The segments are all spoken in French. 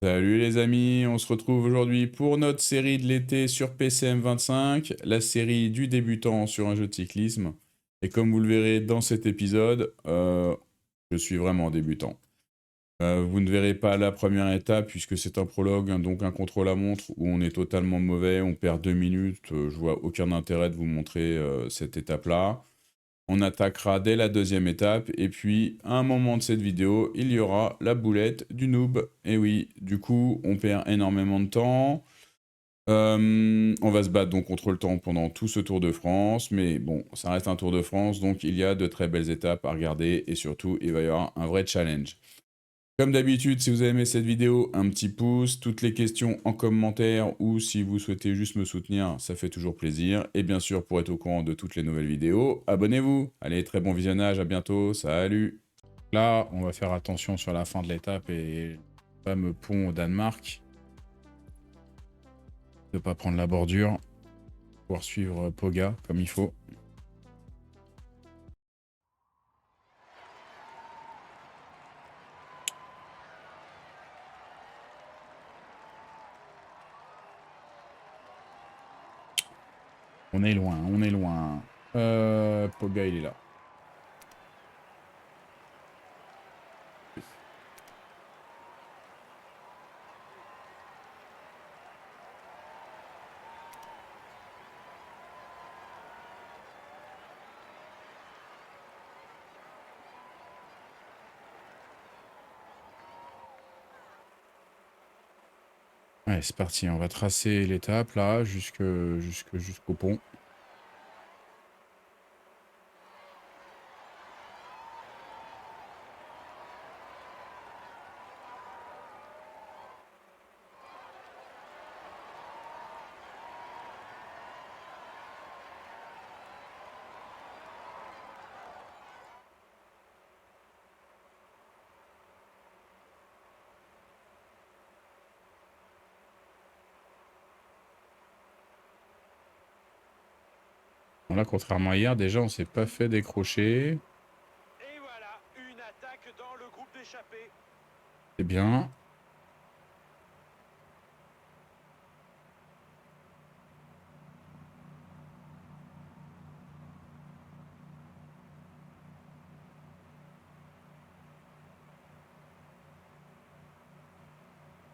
Salut les amis, on se retrouve aujourd'hui pour notre série de l'été sur PCM25, la série du débutant sur un jeu de cyclisme. Et comme vous le verrez dans cet épisode, je suis vraiment débutant. Vous ne verrez pas la première étape puisque c'est un prologue, hein, donc un contre-la-montre où on est totalement mauvais, on perd 2 minutes. Je vois aucun intérêt de vous montrer cette étape-là. On attaquera dès la deuxième étape, et puis à un moment de cette vidéo, il y aura la boulette du noob. Et oui, du coup, on perd énormément de temps. On va se battre donc contre le temps pendant tout ce Tour de France, mais bon, ça reste un Tour de France, donc il y a de très belles étapes à regarder, et surtout, il va y avoir un vrai challenge. Comme d'habitude, si vous avez aimé cette vidéo, un petit pouce, toutes les questions en commentaire ou si vous souhaitez juste me soutenir, ça fait toujours plaisir. Et bien sûr, pour être au courant de toutes les nouvelles vidéos, abonnez-vous. Allez, très bon visionnage, à bientôt, salut. Là, on va faire attention sur la fin de l'étape et le fameux pont au Danemark. Ne pas prendre la bordure, pouvoir suivre Poga comme il faut. On est loin, on est loin. Poga, il est là. Ouais, c'est parti, on va tracer l'étape là, jusqu'au pont. Bon, là, contrairement à hier, déjà, on s'est pas fait décrocher. Et voilà, une attaque dans le groupe d'échappés. C'est bien.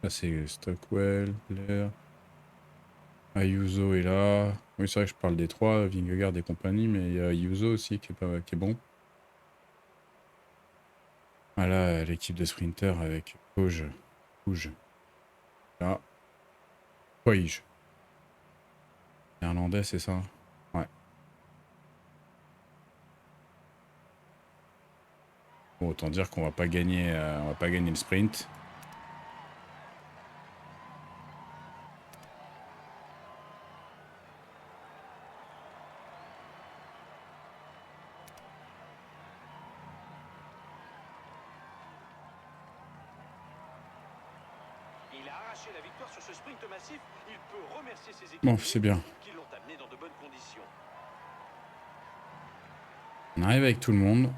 Là, c'est Stockwell, Blair. Ayuso est là. Oui, c'est vrai que je parle des trois, Vingegaard et compagnie, mais il y a Ayuso aussi qui est bon. Ah là, l'équipe de sprinters avec Pouge. Pouge. Là. Pouge. Néerlandais, c'est ça? Ouais. Bon, autant dire qu'on on va pas gagner le sprint. Il a arraché la victoire sur ce sprint massif. Il peut remercier ses Bon, c'est équipiers bien. qui l'ont amené dans de bonnes conditions. On arrive avec tout le monde.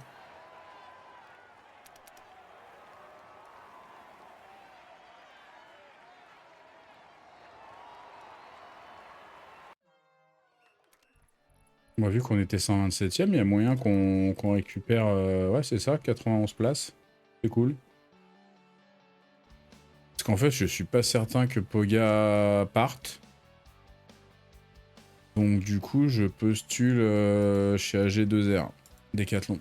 Bon, vu qu'on était 127e, il y a moyen qu'on récupère... ouais, c'est ça, 91 places. C'est cool. Parce qu'en fait, je suis pas certain que Poga parte. Donc du coup, je postule chez AG2R, Decathlon.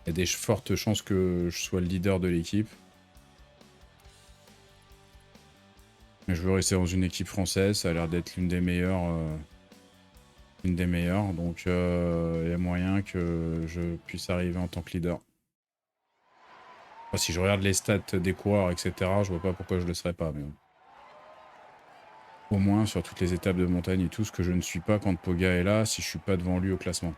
Il y a des fortes chances que je sois le leader de l'équipe. Mais je veux rester dans une équipe française, ça a l'air d'être l'une des meilleures. Une des meilleures, donc il y a moyen que je puisse arriver en tant que leader. Enfin, si je regarde les stats des coureurs, etc., je vois pas pourquoi je le serais pas. Mais bon. Au moins sur toutes les étapes de montagne et tout, ce que je ne suis pas quand Poga est là, si je suis pas devant lui au classement.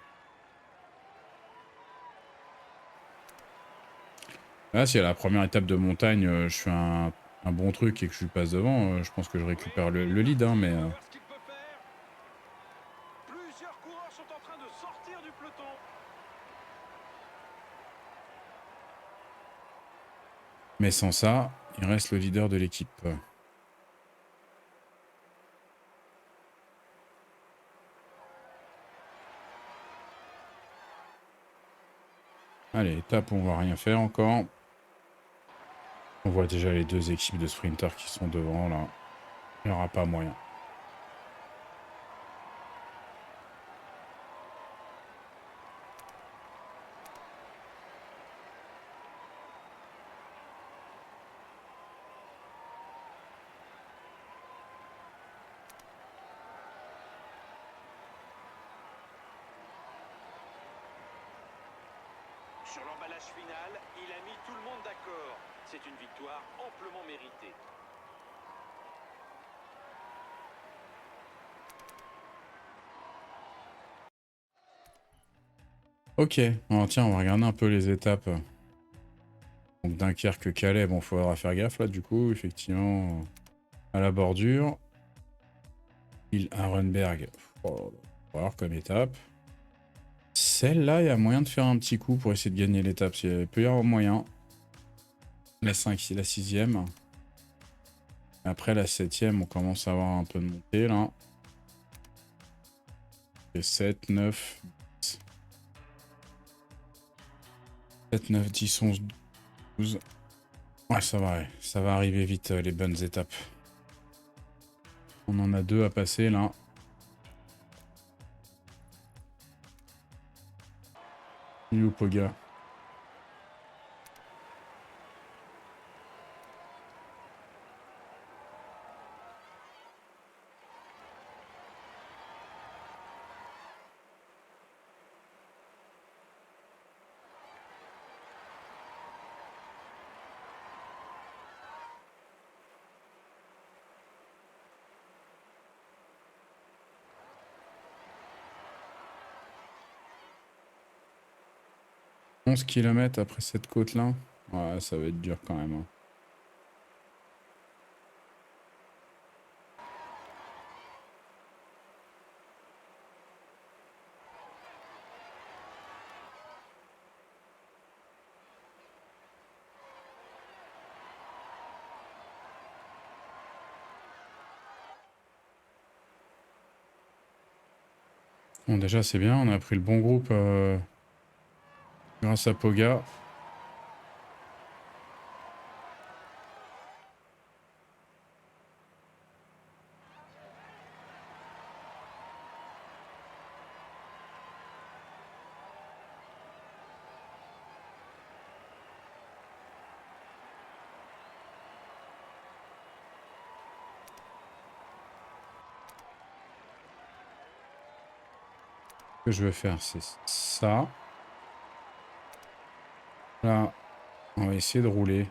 Là, si à la première étape de montagne, je fais un bon truc et que je lui passe devant, je pense que je Oui, récupère il le va lead, hein, tenter, mais... on va voir ce qu'il peut faire. Plusieurs coureurs sont en train de sortir du peloton. Mais sans ça, il reste le leader de l'équipe. Allez, étape, on va rien faire encore. On voit déjà les deux équipes de sprinters qui sont devant, là. Il n'y aura pas moyen. Sur l'emballage final, il a mis tout le monde d'accord. C'est une victoire amplement méritée. Ok, alors, tiens, on va regarder un peu les étapes. Donc Dunkerque, Calais, bon, faudra faire gaffe là, du coup, effectivement, à la bordure. Île Arenberg, oh, on va voir comme étape. Celle-là, il y a moyen de faire un petit coup pour essayer de gagner l'étape. Il peut y avoir moyen. La 5, la 6e. Après la 7e, on commence à avoir un peu de montée là. Et 7, 9, 10. 7, 9, 10, 11, 12. Ouais, ça va arriver vite, les bonnes étapes. On en a 2 à passer là. You Poga. « 11 km après cette côte-là. Ouais, ça va être dur quand même. Hein. Bon, déjà, c'est bien. On a pris le bon groupe grâce à Poga. Ce que je vais faire, c'est ça. Là, on va essayer de rouler.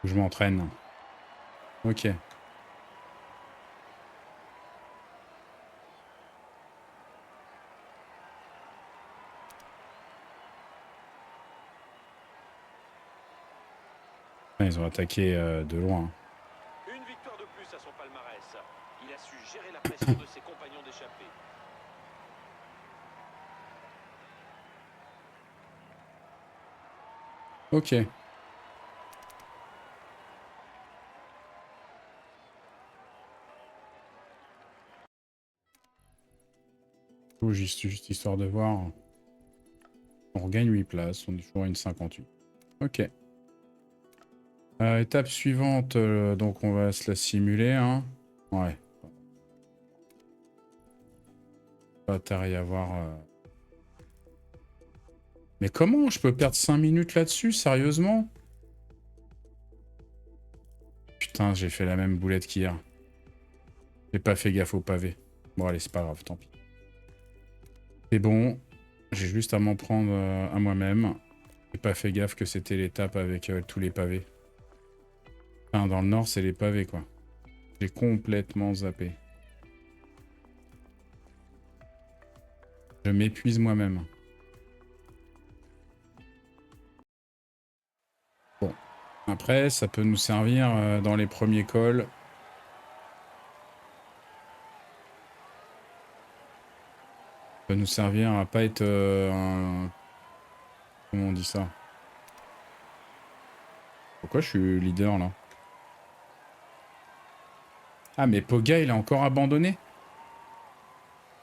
Je m'entraîne. Ok. Ils ont attaqué de loin. Une victoire de plus à son palmarès. Il a su gérer la pression de ses compagnons d'échappée. Ok. Juste histoire de voir. On regagne 8 places. On est toujours à une 58. Ok. Étape suivante. Donc on va se la simuler. Hein. Ouais. Pas intérêt à voir. Mais comment je peux perdre 5 minutes là-dessus, sérieusement? Putain, j'ai fait la même boulette qu'hier. J'ai pas fait gaffe au pavé. Bon, allez, c'est pas grave, tant pis. C'est bon. J'ai juste à m'en prendre à moi-même. J'ai pas fait gaffe que c'était l'étape avec tous les pavés. Enfin, dans le nord, c'est les pavés, quoi. J'ai complètement zappé. Je m'épuise moi-même. Bon. Après, ça peut nous servir dans les premiers cols. Ça peut nous servir à pas être un... Comment on dit ça? Pourquoi je suis leader là? Ah, mais Poga, il a encore abandonné?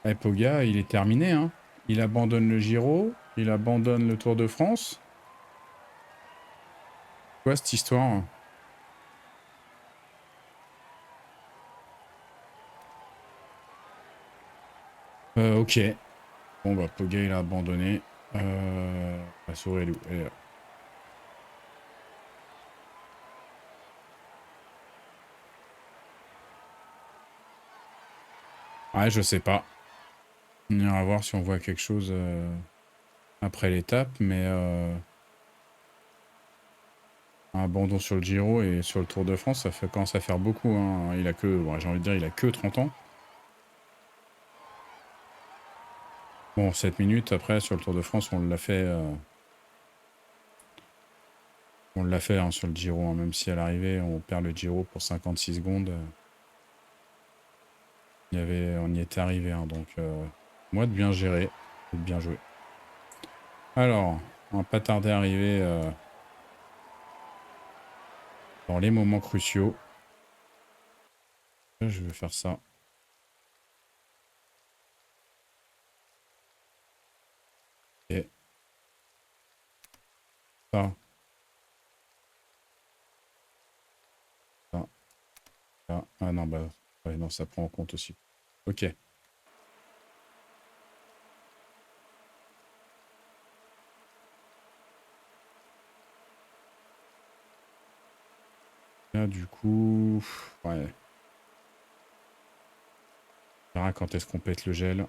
Eh, Poga, il est terminé, hein. Il abandonne le Giro, il abandonne le Tour de France. Quoi cette histoire? Ok. Bon, bah, Poga, il a abandonné. La souris, elle est où? Elle est là. Ouais, je sais pas. On ira voir si on voit quelque chose après l'étape, mais un abandon sur le Giro et sur le Tour de France, ça fait, commence à faire beaucoup, hein. Il a que, ouais, j'ai envie de dire, il a que 30 ans. Bon, 7 minutes après, sur le Tour de France, on l'a fait. On l'a fait hein, sur le Giro, hein, même si à l'arrivée, on perd le Giro pour 56 secondes. On y était arrivé, hein, donc moi de bien gérer, de bien jouer. Alors, on va pas tarder à arriver dans les moments cruciaux. Là, je vais faire ça. Et ça, ça, ça. Ah non, bah, ouais, non, ça prend en compte aussi. Ok. Là, du coup, ouais. On verra quand est-ce qu'on pète le gel.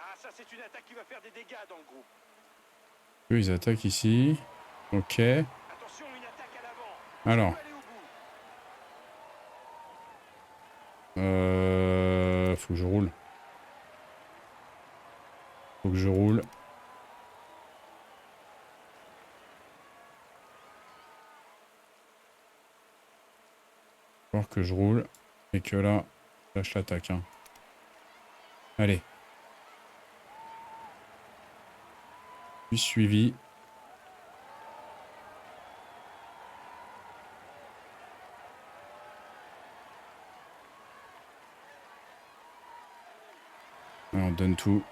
Ah, ça, c'est une attaque qui va faire des dégâts dans le groupe. Eux, ils attaquent ici. Ok. Attention, une attaque à l'avant. Ça Alors. peut aller au bout. Faut que je roule. Faut que je roule. Faut voir que je roule. Et que là, je l'attaque. Hein. Allez. Je suis suivi. Et on donne tout.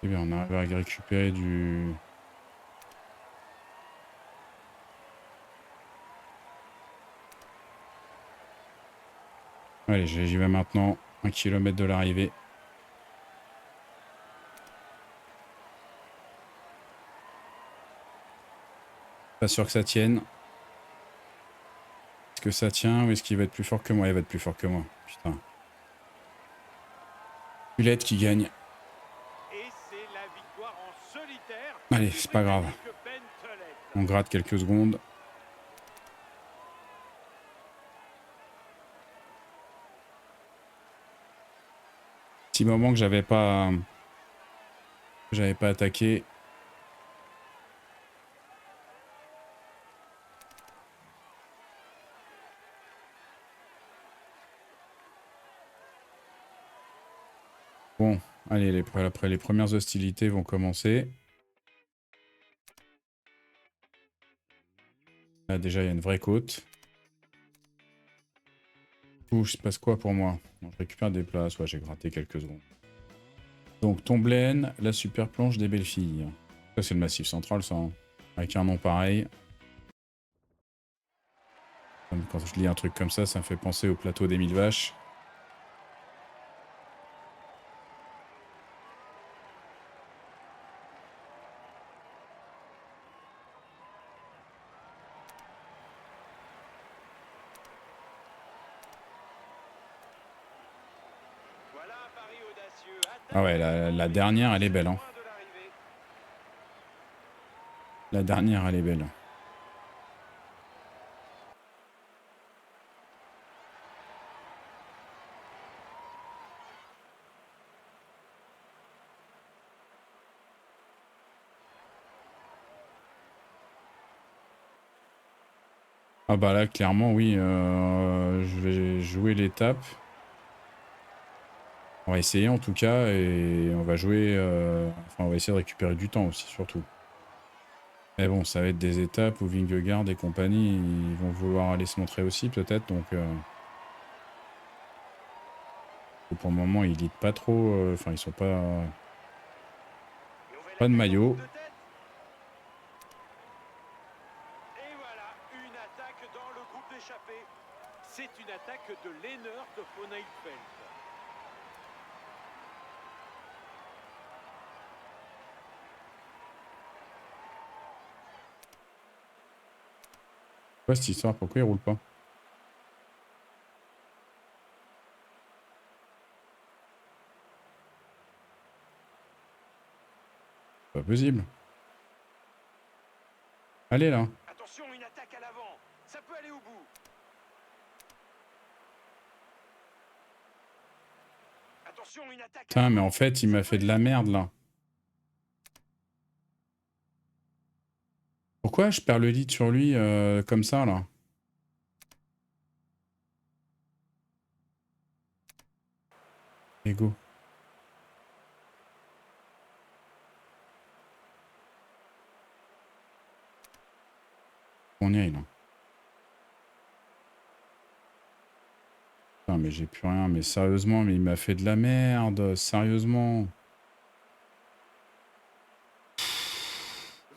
Eh bien, on arrive à récupérer du... Allez, j'y vais maintenant. 1 km de l'arrivée. Pas sûr que ça tienne. Est-ce que ça tient ou est-ce qu'il va être plus fort que moi? Il va être plus fort que moi. Putain. Hulette qui gagne. Et c'est la victoire en solitaire Allez, du c'est pas grave. Britannique Ben Tollett. On gratte quelques secondes. Petit moment que j'avais pas attaqué. Bon, allez, après les premières hostilités vont commencer. Là, déjà, il y a une vraie côte. Ouh, il se passe quoi pour moi? Bon, je récupère des places. Ouais, j'ai gratté quelques secondes. Donc, Tomblaine, la super planche des belles filles. Ça, c'est le Massif Central, ça. Hein. Avec un nom pareil. Quand je lis un truc comme ça me fait penser au plateau des 1000 vaches. Voilà un pari audacieux. Ah ouais, Attaque la dernière, elle est belle. Hein. loin de l'arrivée. La dernière, elle est belle. Ah bah là, clairement, oui. Je vais jouer l'étape. On va essayer en tout cas et on va jouer... Enfin, on va essayer de récupérer du temps aussi, surtout. Mais bon, ça va être des étapes où Vingegaard et compagnie, ils vont vouloir aller se montrer aussi peut-être. Donc pour le moment, ils lead pas trop. Enfin, ils sont pas... Nouvelle Pas de attaque en groupe maillot. de tête. Et voilà, une attaque dans le groupe d'échappée. C'est une attaque de Lennart von Eidfeld. Quoi cette histoire? Pourquoi il roule pas? Pas possible. Allez là. Attention, une attaque à l'avant. Ça peut aller au bout. Attention, une attaque à Putain, mais en l'avant. fait, il Ça m'a peut fait de aller la au bout. merde là. Pourquoi je perds le lead sur lui comme ça là? Ego. On y est là. Putain, mais j'ai plus rien. Mais sérieusement, mais il m'a fait de la merde. Sérieusement.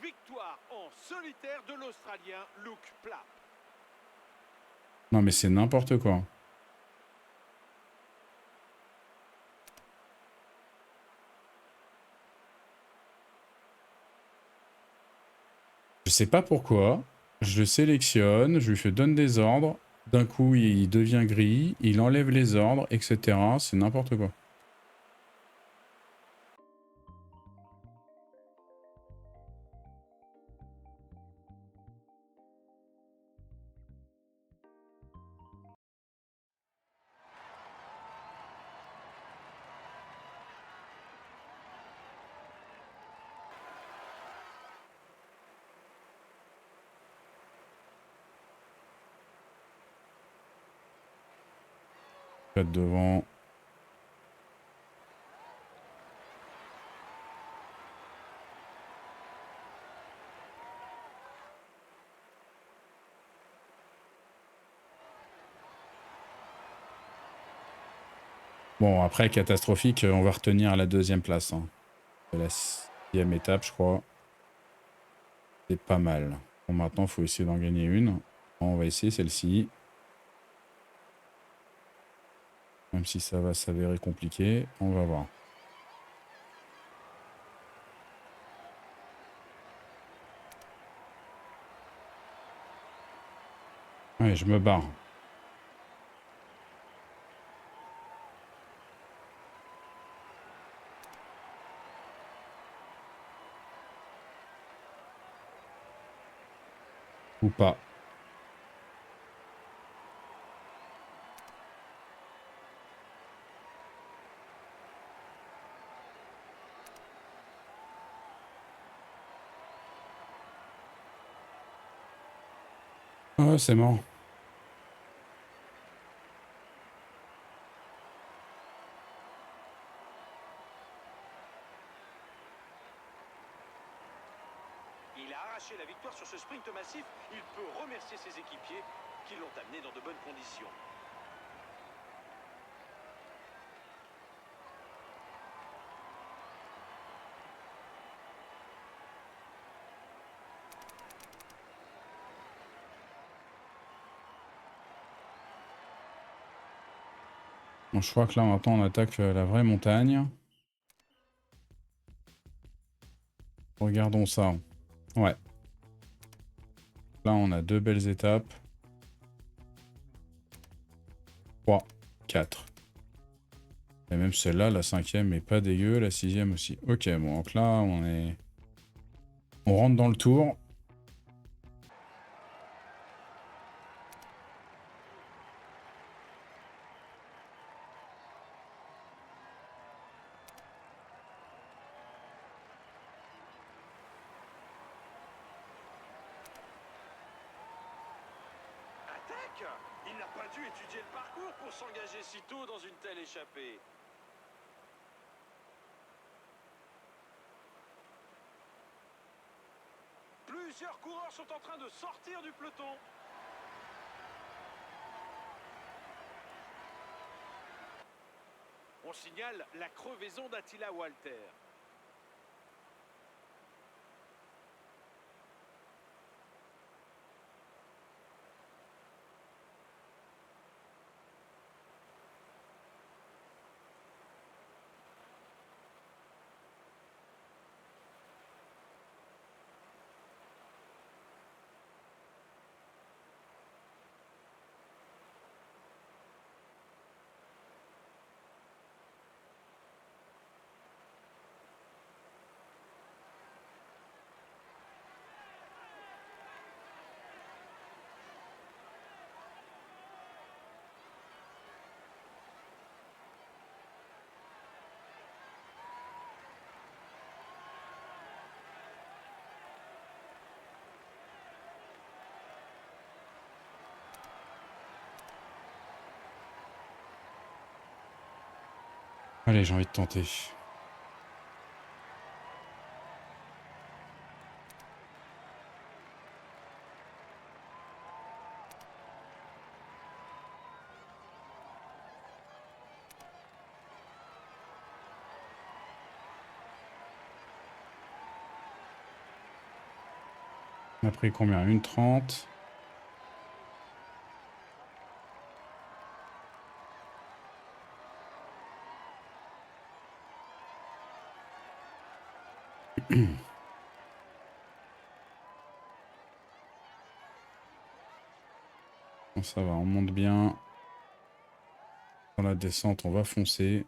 Victoire en solitaire de l'Australien Luke Plapp. Non, mais c'est n'importe quoi. Je sais pas pourquoi. Je le sélectionne, je lui fais donne des ordres. D'un coup, il devient gris, il enlève les ordres, etc. C'est n'importe quoi. Quatre devant. Bon, après, catastrophique, on va retenir la deuxième place. Hein. C'est la 6e étape, je crois. C'est pas mal. Bon, maintenant, il faut essayer d'en gagner une. Bon, on va essayer celle-ci. Même si ça va s'avérer compliqué, on va voir. Ouais, je me barre. Ou pas. Ah, c'est mort. Il a arraché la victoire sur ce sprint massif. Il peut remercier ses équipiers qui l'ont amené dans de bonnes conditions. Bon, je crois que là, maintenant, on attaque la vraie montagne. Regardons ça. Ouais. Là, on a 2 belles étapes. 3, 4. Et même celle-là, la 5e, est pas dégueu. La 6e aussi. Ok, bon, donc là, on rentre dans le tour. dû étudier le parcours pour s'engager si tôt dans une telle échappée. Plusieurs coureurs sont en train de sortir du peloton. On signale la crevaison d'Attila Walter. Allez, j'ai envie de tenter. On a pris combien? 1,30. Bon, ça va, on monte bien. Dans la descente, on va foncer.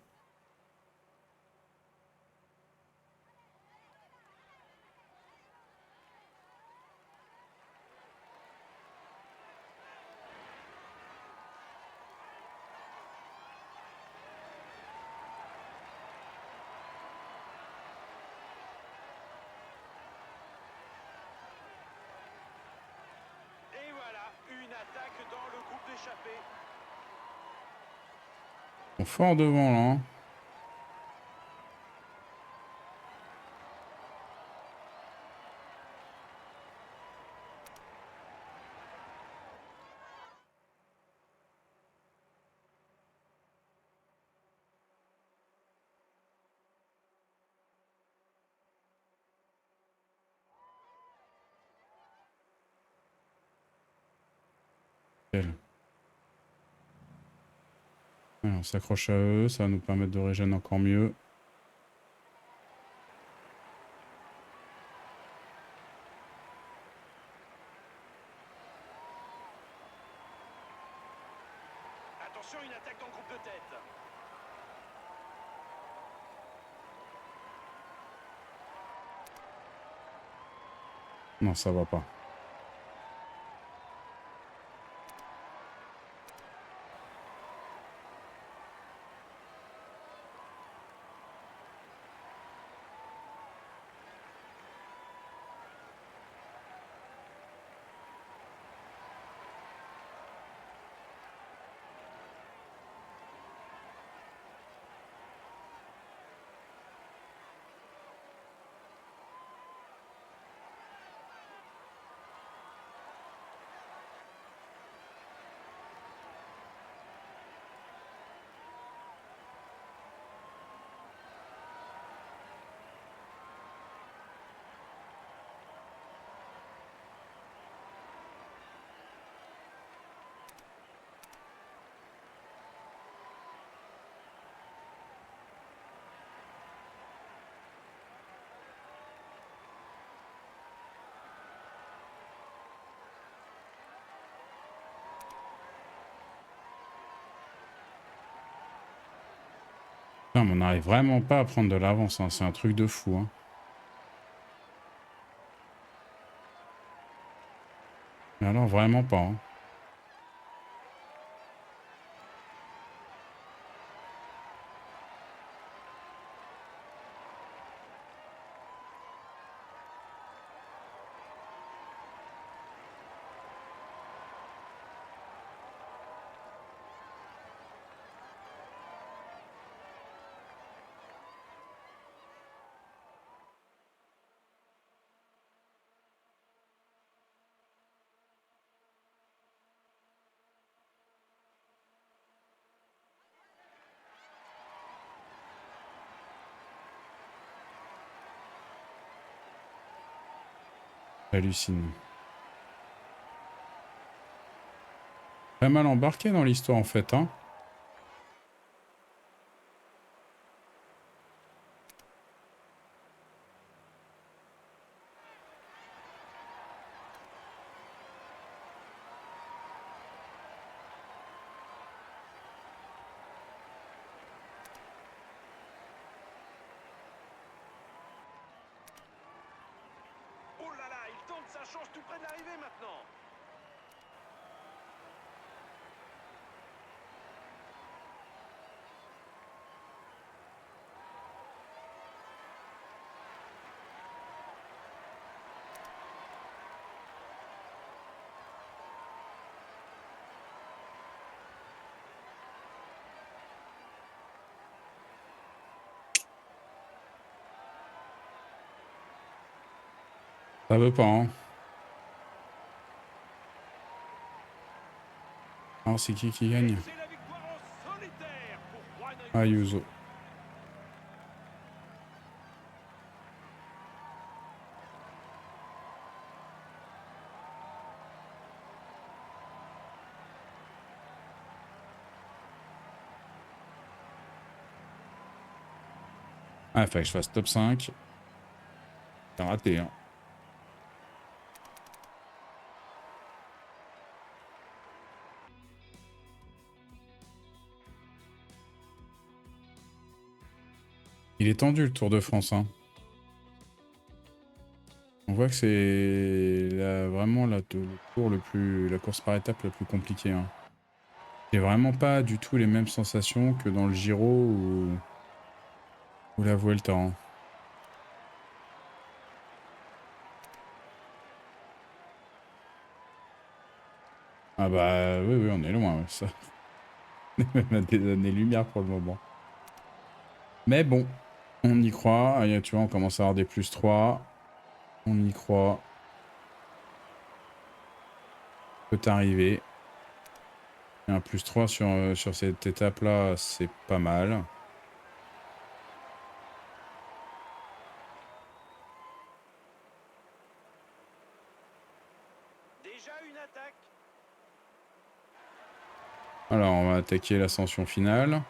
Et voilà, une attaque dans le groupe d'échappée. Ils sont fort devant là. Hein. Nickel. Ouais, on s'accroche à eux, ça va nous permettre de régénérer encore mieux. Attention, une attaque dans le groupe de tête. Non, ça va pas. Putain, mais on n'arrive vraiment pas à prendre de l'avance, hein. C'est un truc de fou. Hein. Mais alors, vraiment pas. Hein. Hallucine. Pas mal embarqué dans l'histoire en fait, hein. Oh là là, il tente sa chance tout près de l'arrivée maintenant. Ça veut pas, hein. Alors c'est qui Et gagne? c'est la victoire en solitaire pour Juan Ayuso. Ayuso. Ah, il fallait que je fasse top 5. T'as raté, hein. Il est tendu le Tour de France, hein. On voit que c'est vraiment le tour la course par étape la plus compliquée, hein. J'ai vraiment pas du tout les mêmes sensations que dans le Giro ou la Vuelta, hein. Ah bah oui, oui, on est loin, ouais, ça. On est même à des années-lumière pour le moment. Mais bon, on y croit. Ah, tu vois, on commence à avoir des +3. On y croit. Peut arriver. Et un +3 sur cette étape-là, c'est pas mal. Déjà une attaque. Alors, on va attaquer l'ascension finale.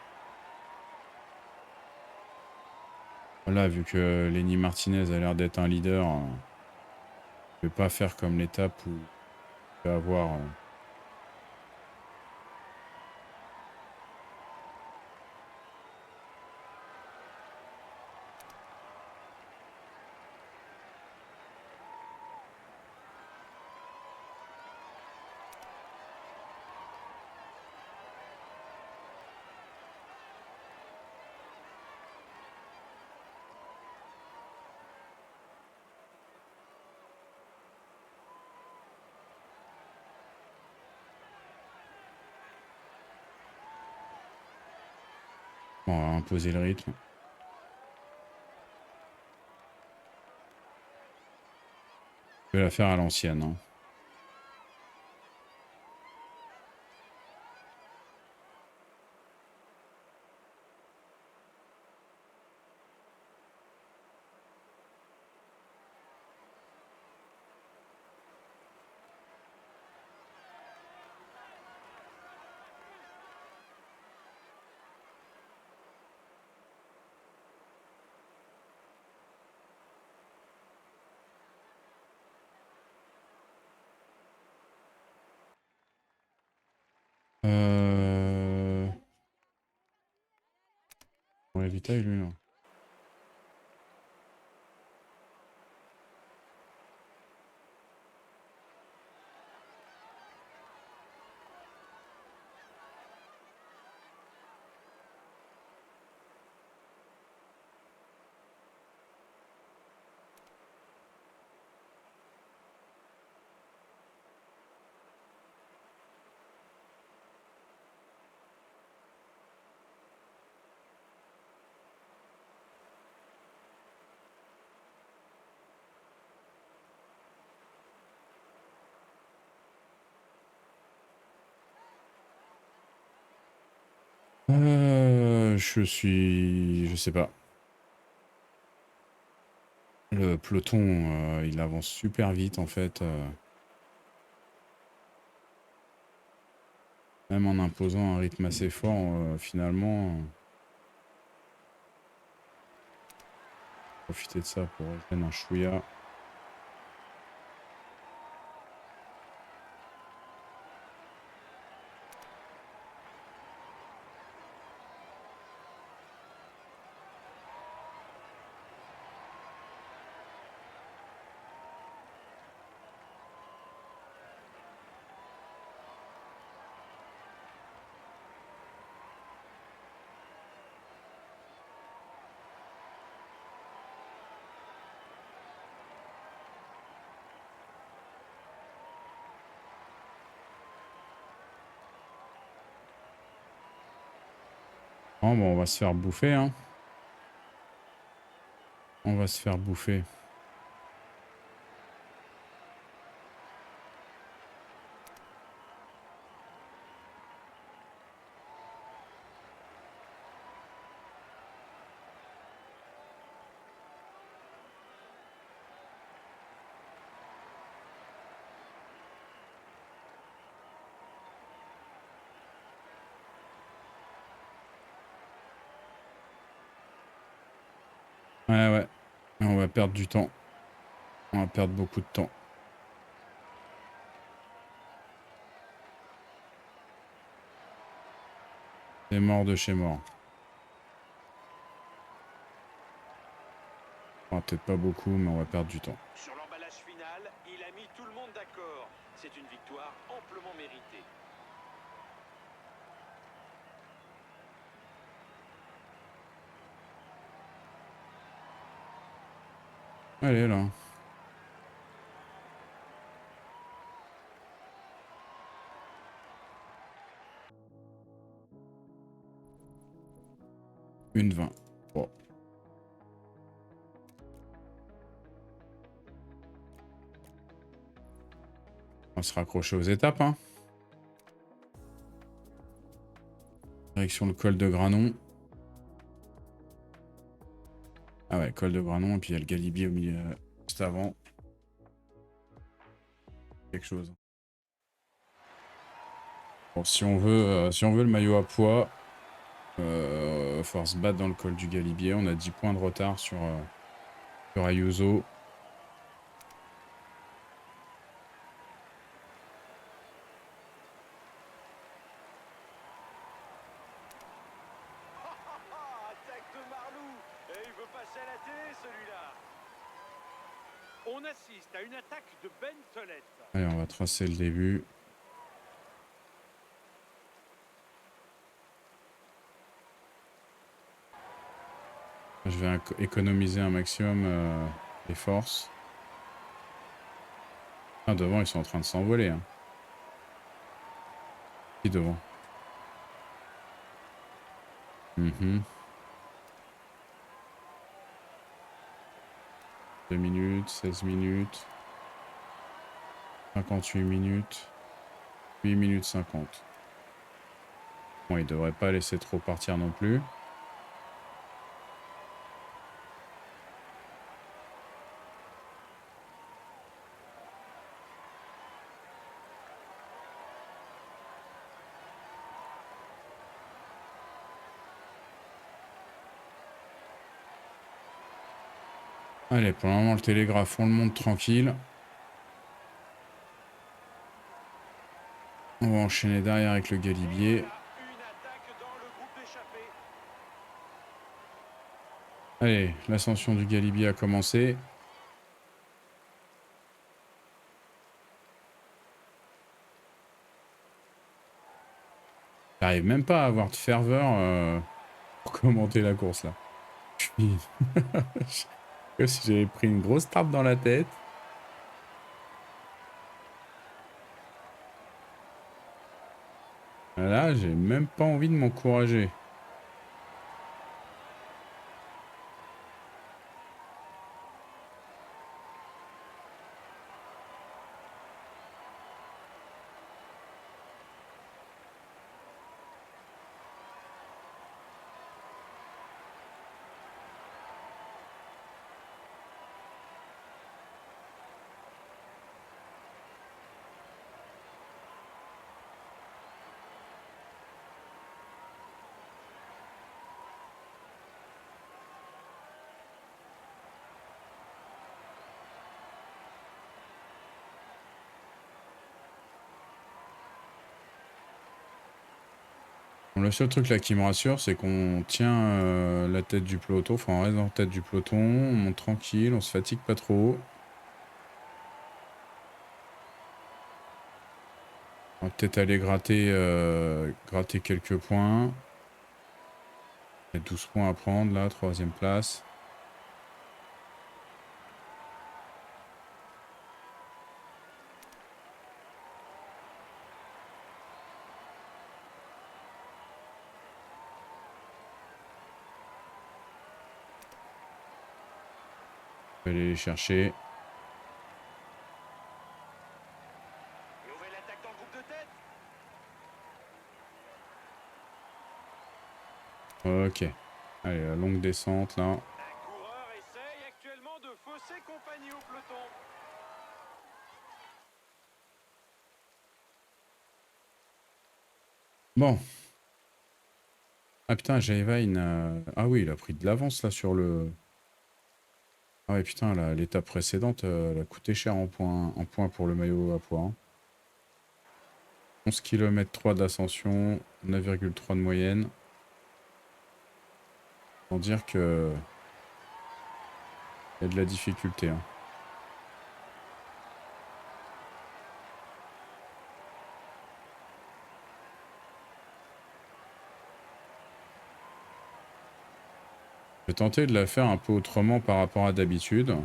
Voilà, vu que Lenny Martinez a l'air d'être un leader, je vais pas faire comme l'étape où il va avoir... Bon, on va imposer le rythme. Je vais la faire à l'ancienne, hein. Euh... Ouais, Vita, lui, là. Je sais pas. Le peloton, il avance super vite en fait. Même en imposant un rythme assez fort, finalement, profiter de ça pour rejoindre un chouïa. Bon, on va se faire bouffer, hein. On va se faire bouffer. Ouais, ouais. On va perdre du temps. On va perdre beaucoup de temps. C'est mort de chez mort. Enfin, peut-être pas beaucoup, mais on va perdre du temps. Sur l'emballage final, il a mis tout le monde d'accord. C'est une victoire amplement méritée. Allez, là. Une 20. Bon. On va se raccrocher aux étapes, hein. Direction le col de Granon. Ah ouais, col de Granon, et puis il y a le Galibier au milieu, juste avant. Quelque chose. Bon, si on veut le maillot à poids, il faut se battre dans le col du Galibier. On a 10 points de retard sur Ayuso. Attaque de Marlou. Et il veut passer à la télé, celui-là. On assiste à une attaque de Ben Tollett. Allez, on va tracer le début. Je vais économiser un maximum les forces. Ah, devant, ils sont en train de s'envoler. Hein. Qui devant? 2 minutes, 16 minutes, 58 minutes, 8 minutes 50. Bon, il devrait pas laisser trop partir non plus. Allez, pour le moment, le télégraphe, on le monte tranquille. On va enchaîner derrière avec le Galibier. Une attaque dans le groupe d'échappée. Allez, l'ascension du Galibier a commencé. J'arrive même pas à avoir de ferveur pour commenter la course là. Je suis... Comme si j'avais pris une grosse tape dans la tête. Là, j'ai même pas envie de m'encourager. Le seul truc là qui me rassure, c'est qu'on tient la tête du peloton, enfin on reste dans la tête du peloton, on monte tranquille, on se fatigue pas trop. On va peut-être aller gratter quelques points. Il y a 12 points à prendre là, 3e place. Je vais aller les chercher. Nouvelle attaque dans le groupe de tête. Ok. Allez, la longue descente là. Un coureur essaye actuellement de fausser compagnie au peloton. Bon. Ah putain, Jaivine. Ah oui, il a pris de l'avance là sur le. Ah ouais, putain, l'étape précédente, elle a coûté cher en points pour le maillot à poids. Hein. 11 km 3 d'ascension, 9,3 de moyenne. Sans dire que. Il y a de la difficulté. Hein. Je vais tenter de la faire un peu autrement par rapport à d'habitude.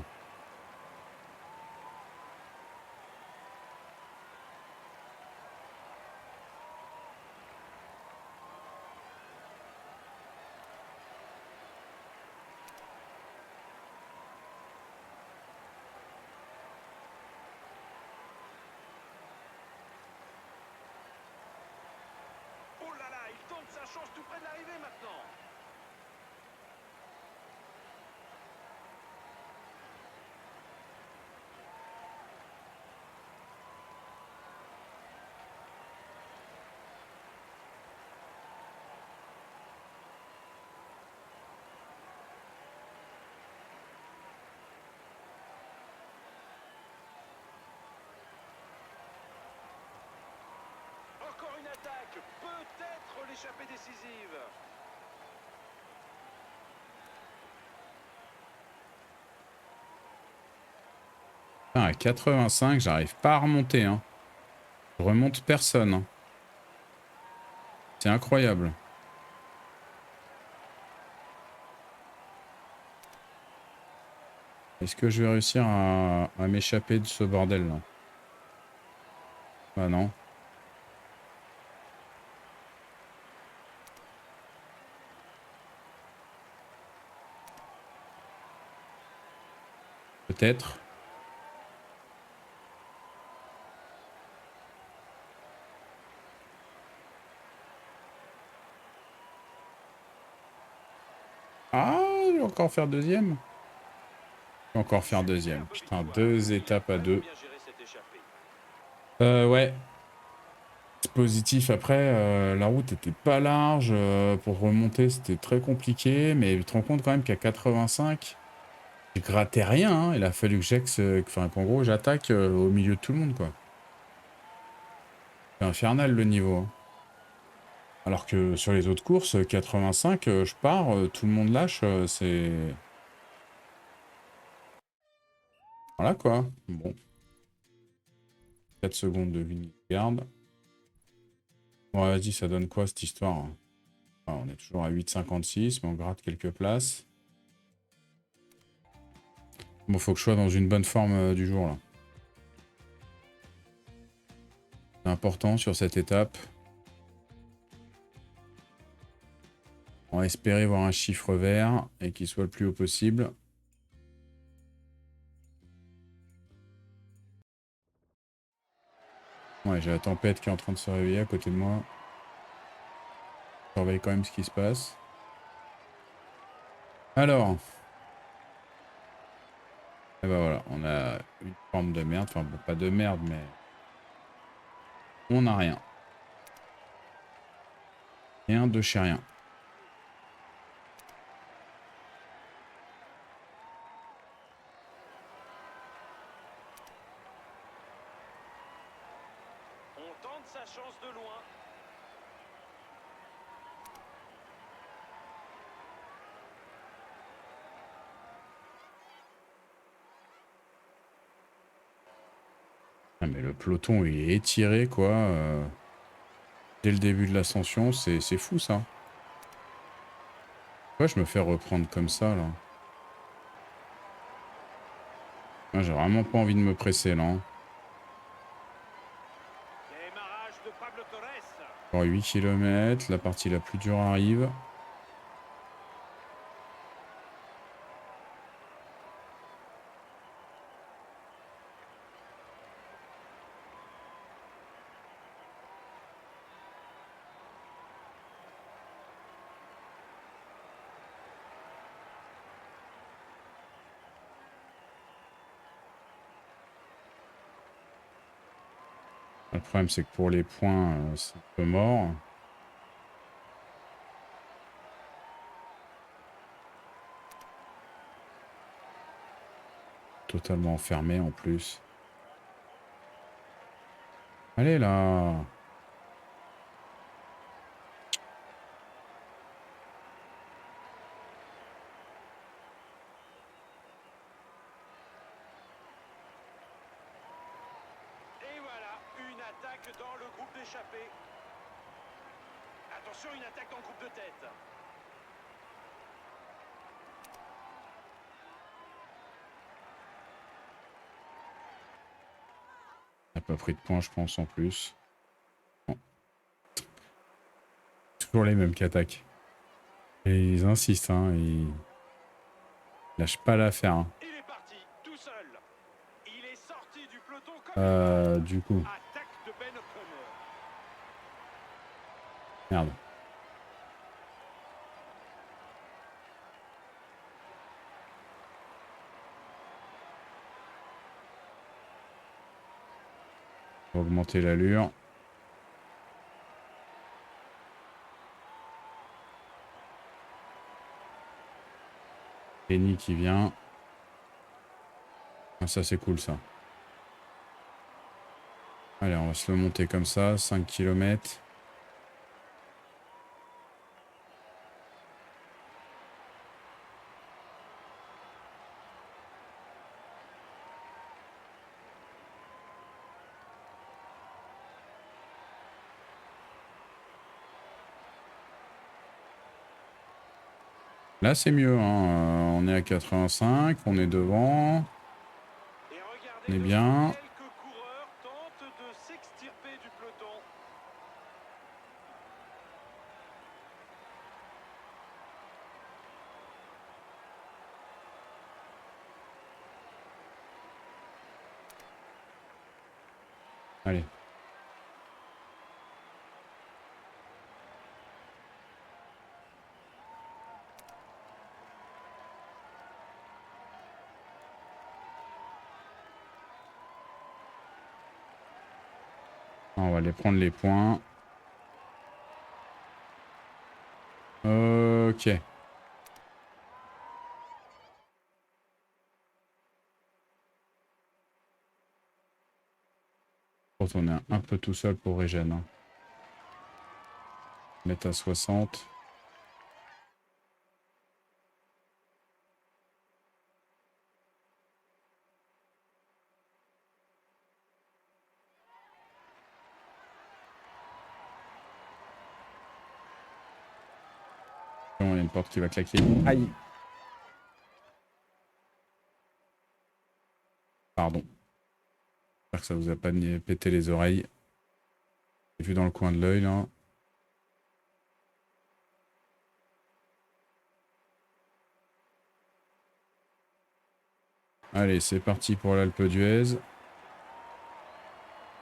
Oh là là, il tente sa chance tout près de l'arrivée maintenant. Encore une attaque, peut-être l'échappée décisive. Ah, à 85, j'arrive pas à remonter. Hein. Je remonte personne. Hein. C'est incroyable. Est-ce que je vais réussir à m'échapper de ce bordel là? Bah non. Peut-être. Ah, je vais encore faire deuxième. Je vais encore faire deuxième. Putain, 2 étapes à 2. Ouais. Positif après, la route était pas large. Pour remonter, c'était très compliqué. Mais tu te rends compte quand même qu'à 85, je grattais rien. Hein. Il a fallu que qu'en gros, j'attaque au milieu de tout le monde, quoi. C'est infernal le niveau. Hein. Alors que sur les autres courses, 85, je pars, tout le monde lâche, c'est... Voilà quoi. Bon. 4 secondes de garde. Bon, vas-y, ça donne quoi cette histoire? Hein. Ah, on est toujours à 8,56, mais on gratte quelques places. Bon, faut que je sois dans une bonne forme du jour là. C'est important sur cette étape. On va espérer voir un chiffre vert et qu'il soit le plus haut possible. Ouais, j'ai la tempête qui est en train de se réveiller à côté de moi. Je surveille quand même ce qui se passe. Alors. Et bah voilà, on a une forme de merde. Enfin, bon, pas de merde, mais... On n'a rien. Rien de chez rien. On tente sa chance de loin. mais le peloton, il est étiré, quoi. Dès le début de l'ascension, c'est fou, ça. Pourquoi je me fais reprendre comme ça, là? Ah, j'ai vraiment pas envie de me presser, là. Hein. Démarrage de Pablo Torres. Encore 8 km, la partie la plus dure arrive. Le problème, c'est que pour les points, c'est un peu mort. Totalement enfermé, en plus. Allez, là! Et voilà, une attaque dans le groupe d'échappés. Attention, une attaque dans le groupe de tête. Il n'a pas pris de points, je pense, en plus. Bon. Toujours les mêmes qui attaquent. Et ils insistent, hein. Ils lâchent pas l'affaire. Hein. Il est parti, tout seul. Il est sorti du peloton comme Du coup, attaque de Ben O'Connor. merde. On va augmenter l'allure. Penny qui vient. Ah, ça, c'est cool, ça. Allez, on va se le monter comme ça, 5 km. Là, c'est mieux. Hein. On est à 85, on est devant. Et On est regardez bien. quelques coureurs tentent de s'extirper du peloton. Allez. On va aller prendre les points. Ok. On est un peu tout seul pour Régène. Hein. Mettre à 60. Bon, il y a une porte qui va claquer. Aïe. Pardon. J'espère que ça vous a pas pété les oreilles. J'ai vu dans le coin de l'œil là. Allez, c'est parti pour l'Alpe d'Huez.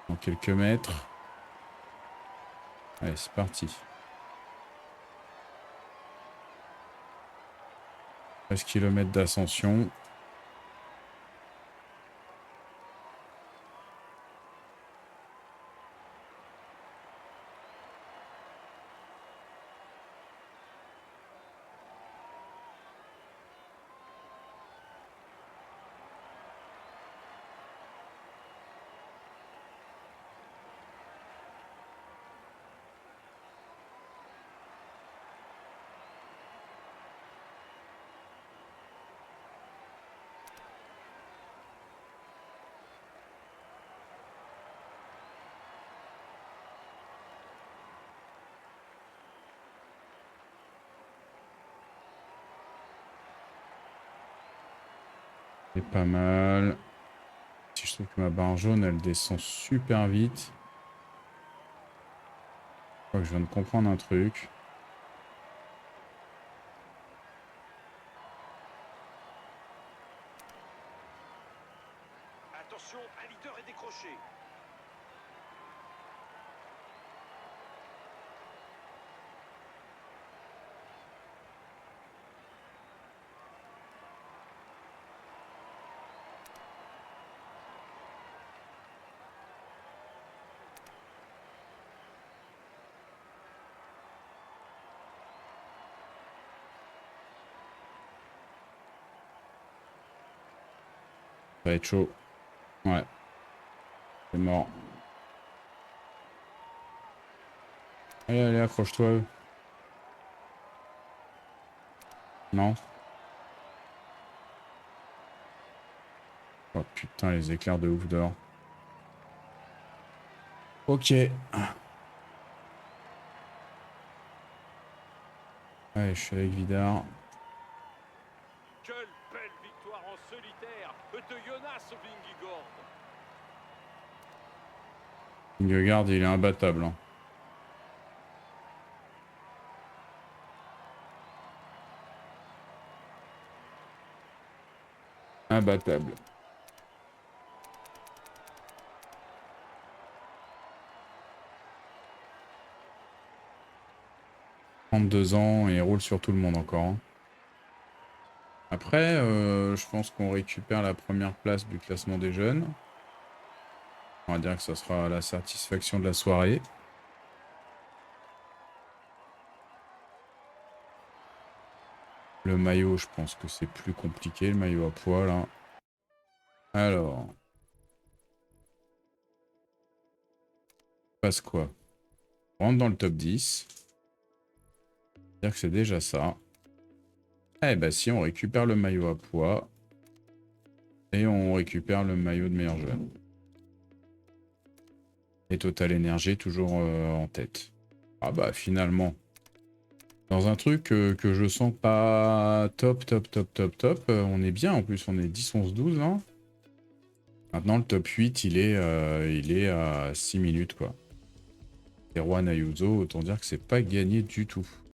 Dans quelques mètres. Allez, c'est parti. 13 km d'ascension. C'est pas mal. Si je trouve que ma barre jaune, elle descend super vite. Je crois que je viens de comprendre un truc. Attention, un leader est décroché. Ça va être chaud. Ouais. C'est mort. Allez, allez, accroche-toi. Non. Oh putain, les éclairs de ouf dehors. Ok. Allez, je suis avec Vidar. Quelle belle victoire en solitaire de Jonas Vingegaard. Vingegaard, il est imbattable. Hein. Imbattable. « 32 ans et il roule sur tout le monde encore. Hein. Après, je pense qu'on récupère la première place du classement des jeunes. On va dire que ça sera la satisfaction de la soirée. Le maillot, je pense que c'est plus compliqué, le maillot à poids, là. Alors. Passe quoi? On rentre dans le top 10. C'est-à-dire que c'est déjà ça. Eh bah si, on récupère le maillot à poids. Et on récupère le maillot de meilleur jeune. Et Total Energy toujours en tête. Ah bah finalement. Dans un truc que je sens pas top, on est bien en plus, on est 10, 11, 12 là. Maintenant le top 8 il est à 6 minutes quoi. Et Juan Ayuso, autant dire que c'est pas gagné du tout.